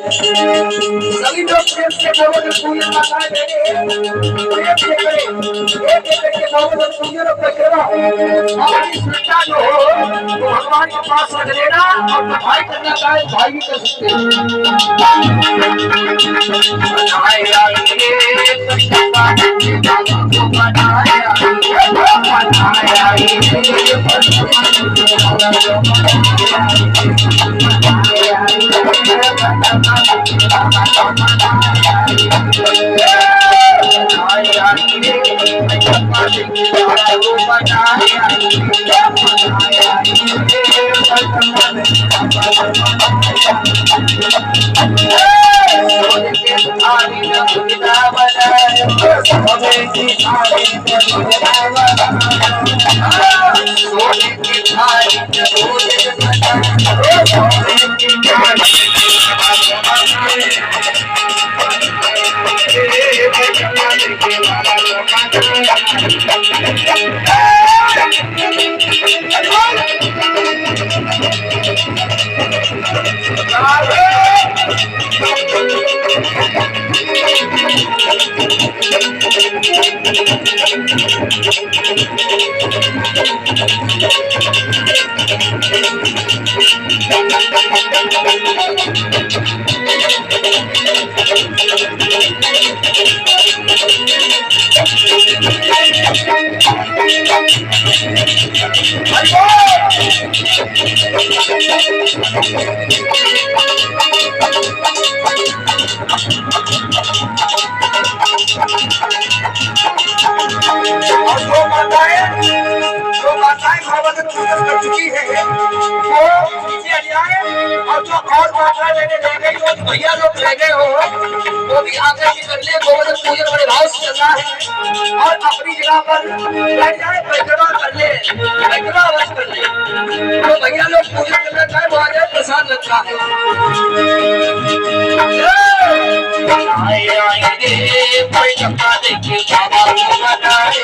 सभी लोग प्रेम से बोलो कि पूजन माताएं देंगे प्रेम से करें एक एक करके बोलो कि पूजन को करो हमारी सुविधा जो हो तो भगवान के पास रख लेना और भाई करना चाहे भाई भी कर सकते हैं बनाया ये सत्ता के बाबा को बनाया बनाया ये भगवत पूजन कर चुकी है वो नीचे आ जाए और जो और मात्रा लेने रह गई वो भैया लोग रह गए हो वो भी आगे की कर ले गोवर्धन पूजन बड़े भाव से चल रहा है और अपनी जगह पर बैठ जाए पैदवा कर ले पैदवा अवश्य कर ले तो भैया लोग पूजन करना चाहे वो आ जाए प्रसाद लगता है आए रे कोई चक्का देखिए बाबा को बनाए